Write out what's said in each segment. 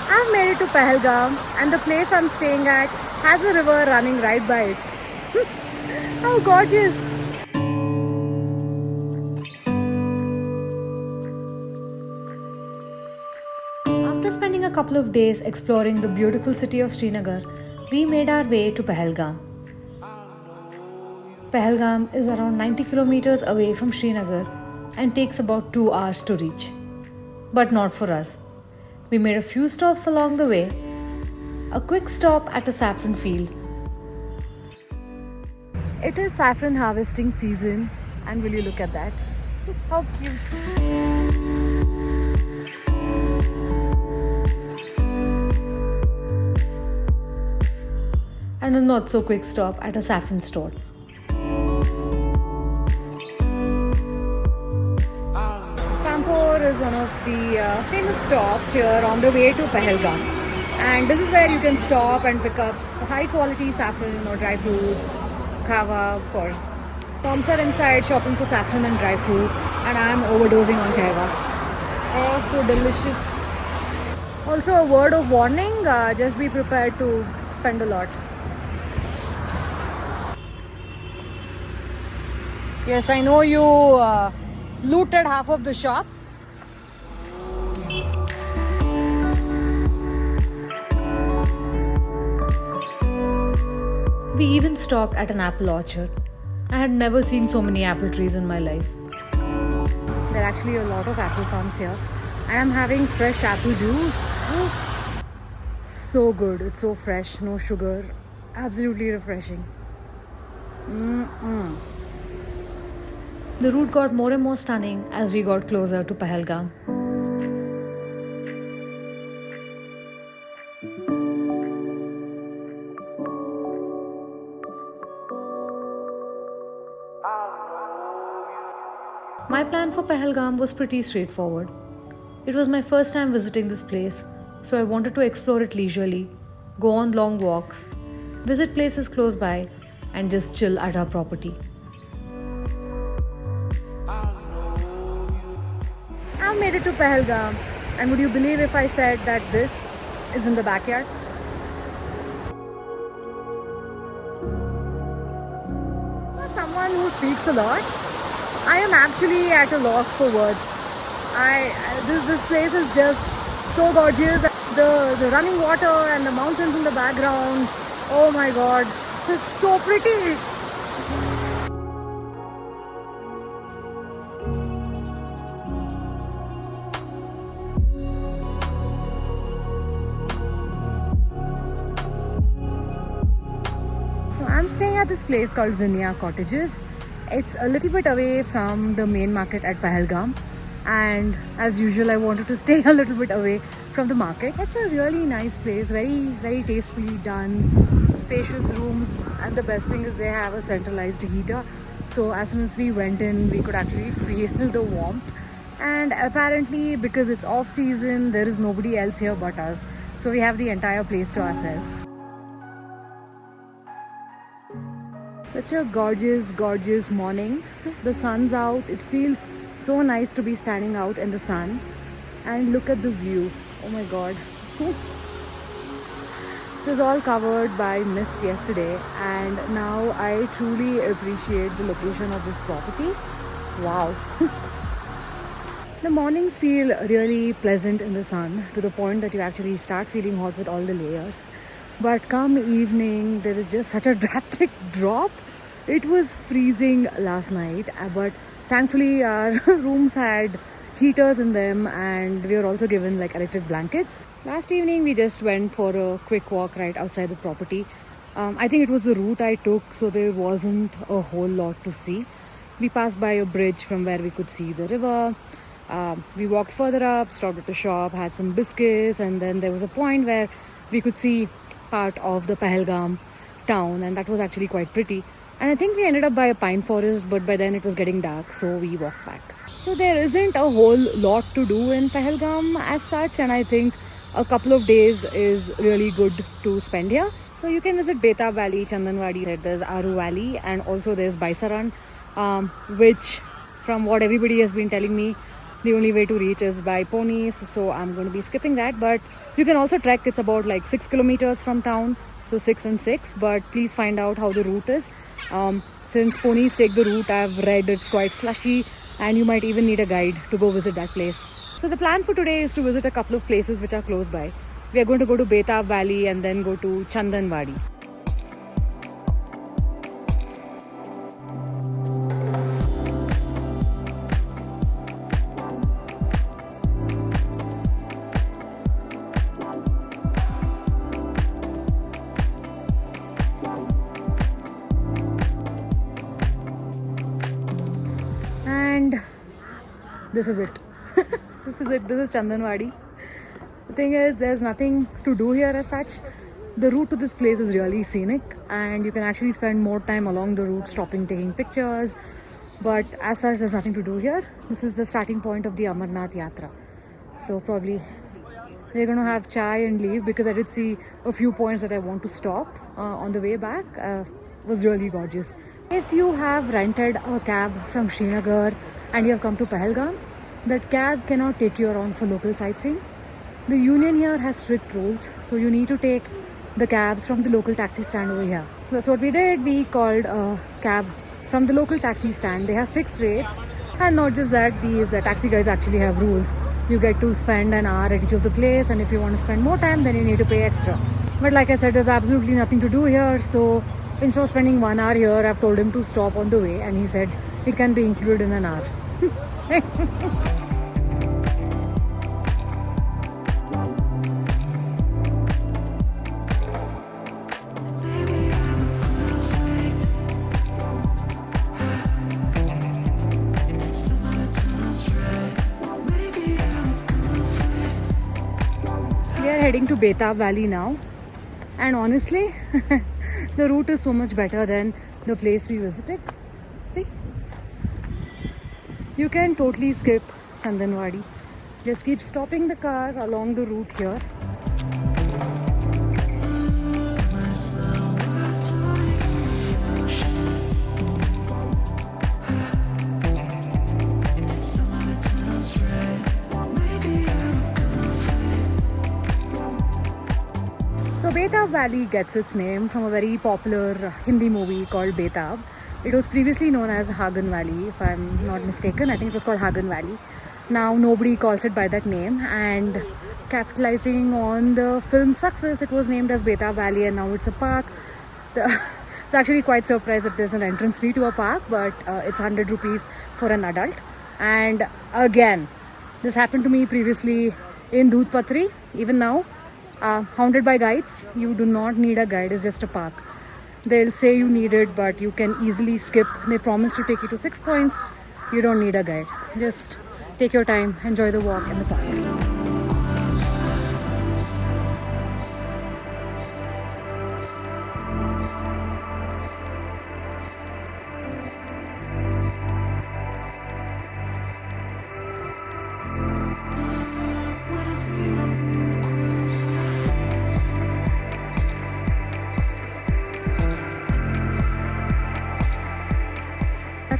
I've made it to Pahalgam and the place I'm staying at has a river running right by it. How gorgeous! After spending a couple of days exploring the beautiful city of Srinagar, we made our way to Pahalgam. Pahalgam is around 90 kilometers away from Srinagar and takes about 2 hours to reach. But not for us. We made a few stops along the way. A quick stop at a saffron field. It is saffron harvesting season, and will you look at that? How cute! And a not so quick stop at a saffron store. Is one of the famous stops here on the way to Pahalgam, and this is where you can stop and pick up high quality saffron or dry fruits, kava of course. Moms are inside shopping for saffron and dry fruits, and I am overdosing on kava. Oh, so delicious. Also a word of warning, just be prepared to spend a lot. Yes, I know you looted half of the shop. We even stopped at an apple orchard. I had never seen so many apple trees in my life. There are actually a lot of apple farms here. And I'm having fresh apple juice. Ooh. So good. It's so fresh, no sugar. Absolutely refreshing. The route got more and more stunning as we got closer to Pahalgam. My plan for Pahalgam was pretty straightforward. It was my first time visiting this place, so I wanted to explore it leisurely, go on long walks, visit places close by, and just chill at our property. I made it to Pahalgam, and would you believe if I said that this is in the backyard? For someone who speaks a lot, I am actually at a loss for words. This place is just so gorgeous. The running water and the mountains in the background. Oh my god, it's so pretty. So I'm staying at this place called Zinnia Cottages. It's a little bit away from the main market at Pahalgam, and as usual I wanted to stay a little bit away from the market. It's a really nice place, very tastefully done, spacious rooms, and the best thing is they have a centralized heater, so as soon as we went in we could actually feel the warmth. And apparently because it's off season there is nobody else here but us, so we have the entire place to ourselves. Such a gorgeous morning. The sun's out. It feels so nice to be standing out in the sun. And look at the view. Oh my god. It was all covered by mist yesterday, and now I truly appreciate the location of this property. Wow. The mornings feel really pleasant in the sun, to the point that you actually start feeling hot with all the layers. But come evening, there is just such a drastic drop. It was freezing last night, but thankfully our rooms had heaters in them, and we were also given like electric blankets. Last evening we just went for a quick walk right outside the property. I think it was the route I took, so there wasn't a whole lot to see. We passed by a bridge from where we could see the river. We walked further up, stopped at a shop, had some biscuits, and then there was a point where we could see part of the Pahalgam town, and that was actually quite pretty. And I think we ended up by a pine forest, but by then it was getting dark, so we walked back. So there isn't a whole lot to do in Pahalgam as such, and I think a couple of days is really good to spend here. So you can visit Betaab Valley, Chandanwari, there's Aru Valley, and also there's Baisaran, which from what everybody has been telling me the only way to reach is by ponies, so I'm going to be skipping that. But you can also trek. It's about like 6 kilometers from town, so 6 and 6. But please find out how the route is. Since ponies take the route, I've read it's quite slushy, and you might even need a guide to go visit that place. So the plan for today is to visit a couple of places which are close by. We are going to go to Betaab Valley and then go to Chandanwari. And this is it. This is Chandanwari. The thing is, there's nothing to do here as such. The route to this place is really scenic, and you can actually spend more time along the route, stopping, taking pictures. But as such, there's nothing to do here. This is the starting point of the Amarnath Yatra. So probably we're going to have chai and leave, because I did see a few points that I want to stop on the way back. Was really gorgeous. If you have rented a cab from Srinagar and you have come to Pahalgam, that cab cannot take you around for local sightseeing. The union here has strict rules, so you need to take the cabs from the local taxi stand over here. So that's what we did. We called a cab from the local taxi stand. They have fixed rates, and not just that, these taxi guys actually have rules. You get to spend an hour at each of the place, and if you want to spend more time, then you need to pay extra. But like I said, there's absolutely nothing to do here, so instead of spending 1 hour here, I've told him to stop on the way, and he said it can be included in an hour. We are heading to Betaab Valley now, and honestly, the route is so much better than the place we visited. See? You can totally skip Chandanwari. Just keep stopping the car along the route here. So Betaab Valley gets its name from a very popular Hindi movie called Betaab. It was previously known as Hagan Valley, if I'm not mistaken. I think it was called Hagan Valley. Now nobody calls it by that name, and capitalizing on the film's success, it was named as Betaab Valley, and now it's a park. It's actually quite surprised that there's an entrance fee to a park, but it's 100 rupees for an adult. And again, this happened to me previously in Dudhpatri. Even now, hounded by guides. You do not need a guide, it's just a park. They'll say you need it, but you can easily skip. They promise to take you to 6 points. You don't need a guide. Just take your time, enjoy the walk in the park.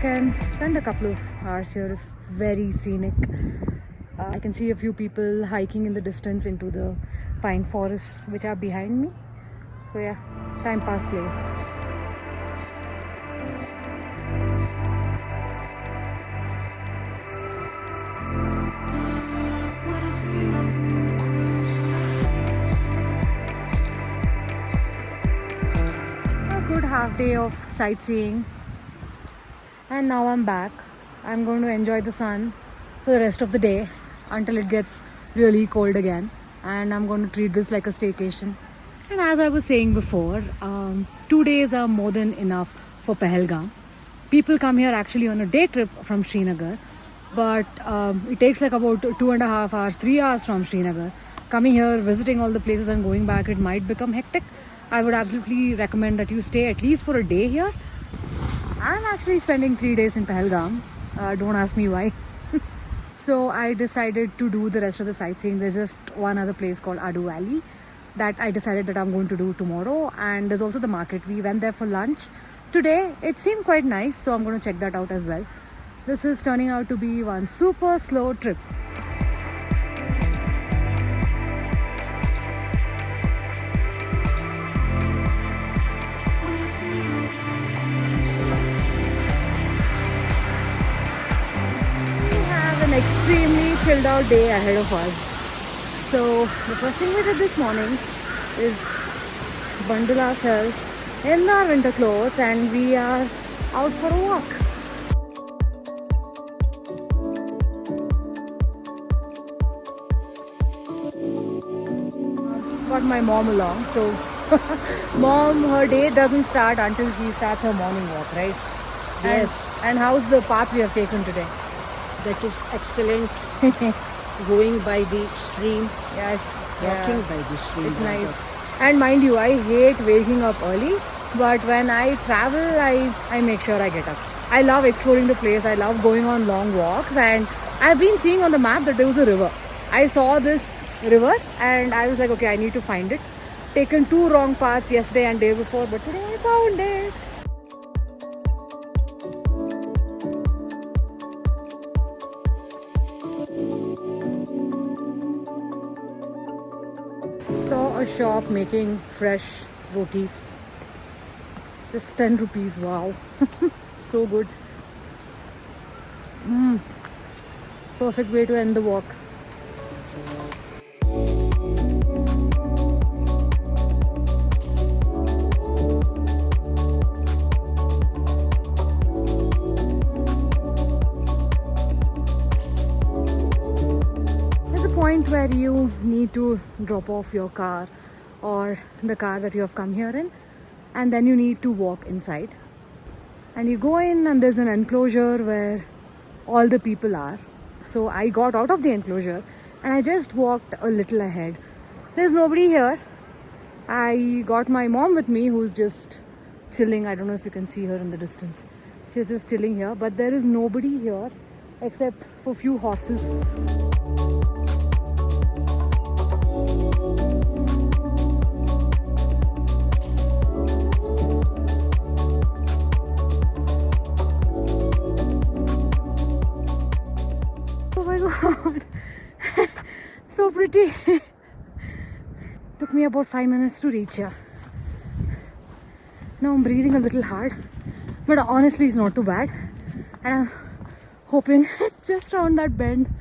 Can spend a couple of hours here. It's very scenic. I can see a few people hiking in the distance into the pine forests which are behind me. So yeah, time pass place. A good half day of sightseeing. And now I'm back. I'm going to enjoy the sun for the rest of the day until it gets really cold again. And I'm going to treat this like a staycation. And as I was saying before, 2 days are more than enough for Pahalgam. People come here actually on a day trip from Srinagar. But it takes like about 2.5 hours, 3 hours from Srinagar. Coming here, visiting all the places and going back, it might become hectic. I would absolutely recommend that you stay at least for a day here. I'm actually spending 3 days in Pahalgam. Don't ask me why. So I decided to do the rest of the sightseeing. There's just one other place called Aru Valley that I decided that I'm going to do tomorrow. And there's also the market. We went there for lunch today. It seemed quite nice, so I'm going to check that out as well. This is turning out to be one super slow trip. An extremely chilled out day ahead of us. So the first thing we did this morning is bundle ourselves in our winter clothes and we are out for a walk. Got my mom along, so mom, her day doesn't start until she starts her morning walk, right? Yes. And how's the path we have taken today? That is excellent. Going by the stream, Yes. walking Yeah. by the stream. It's nice. And mind you, I hate waking up early, but when I travel, I make sure I get up. I love exploring the place. I love going on long walks, and I've been seeing on the map that there was a river. I saw this river and I was like, okay, I need to find it. Taken two wrong paths yesterday and day before, but today I found it. Saw a shop making fresh rotis. It's just 10 rupees. Wow. So good. Perfect way to end the walk. There's a point where you need to drop off your car or the car that you have come here in, and then you need to walk inside. And you go in and there's an enclosure where all the people are. So I got out of the enclosure and I just walked a little ahead. There's nobody here. I got my mom with me who's just chilling. I don't know if you can see her in the distance. She's just chilling here, but there is nobody here except for few horses. Oh my god, so pretty. Took me about 5 minutes to reach here. Now I'm breathing a little hard, but honestly it's not too bad. And I'm hoping it's just around that bend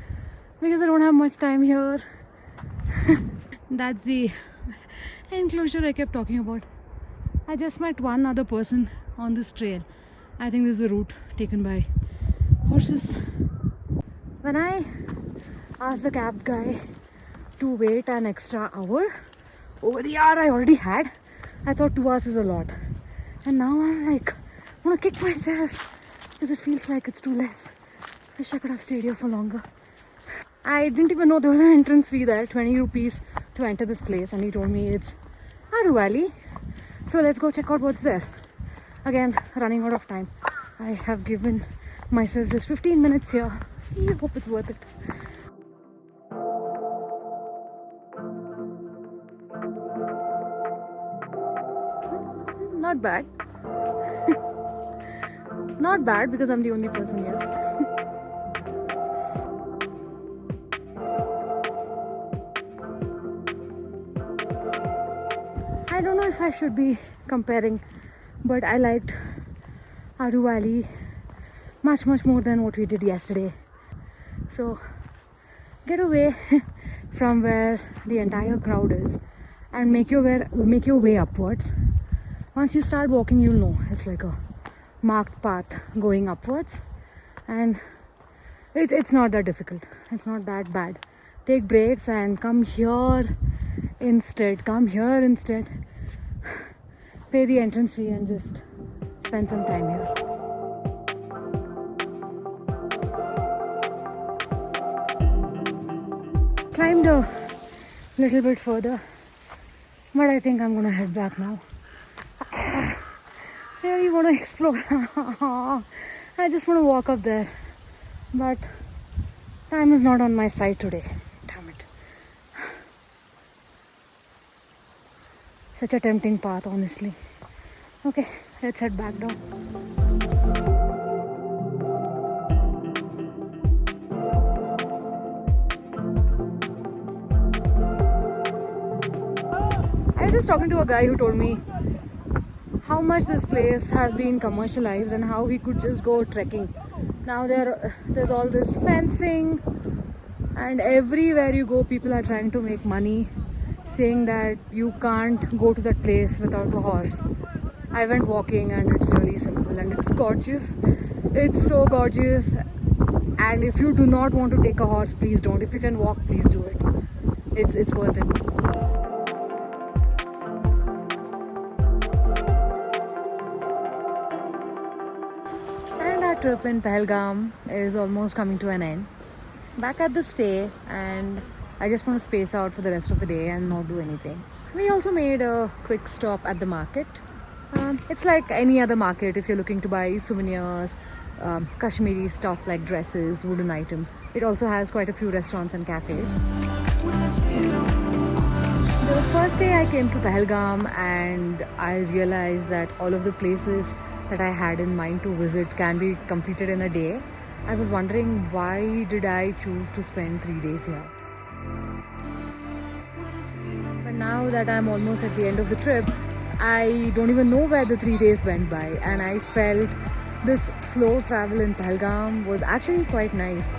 because I don't have much time here. That's the enclosure I kept talking about. I just met one other person on this trail. I think this is a route taken by horses. When I asked the cab guy to wait an extra hour over the hour I already had, I thought 2 hours is a lot. And now I'm like, I want to kick myself because it feels like it's too less. Wish I could have stayed here for longer. I didn't even know there was an entrance fee there, 20 rupees to enter this place, and he told me it's Aru Valley. So let's go check out what's there. Again, running out of time. I have given myself just 15 minutes here. I hope it's worth it. Not bad. Not bad because I'm the only person here. I don't know if I should be comparing, but I liked Aru Valley much more than what we did yesterday. So get away from where the entire crowd is and make your way upwards. Once you start walking, you'll know it's like a marked path going upwards, and it's not that difficult. It's not that bad. Take breaks and come here instead. Pay the entrance fee and just spend some time here. Climbed a little bit further, but I think I'm gonna head back now. I really want to explore. I just want to walk up there, but time is not on my side today. Damn it. Such a tempting path, honestly. Okay, let's head back down. I was just talking to a guy who told me how much this place has been commercialized and how he could just go trekking. Now there's all this fencing, and everywhere you go people are trying to make money, saying that you can't go to that place without a horse. I went walking and it's really simple and it's gorgeous. It's so gorgeous. And if you do not want to take a horse, please don't. If you can walk, please do it. It's worth it. And our trip in Pahalgam is almost coming to an end. Back at the stay, and I just want to space out for the rest of the day and not do anything. We also made a quick stop at the market. It's like any other market if you're looking to buy souvenirs, Kashmiri stuff like dresses, wooden items. It also has quite a few restaurants and cafes. The first day I came to Pahalgam and I realized that all of the places that I had in mind to visit can be completed in a day. I was wondering, why did I choose to spend 3 days here? But now that I'm almost at the end of the trip, I don't even know where the 3 days went by, and I felt this slow travel in Pahalgam was actually quite nice.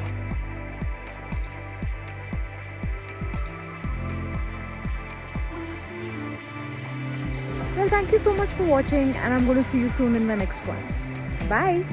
Well, thank you so much for watching, and I'm going to see you soon in my next one. Bye!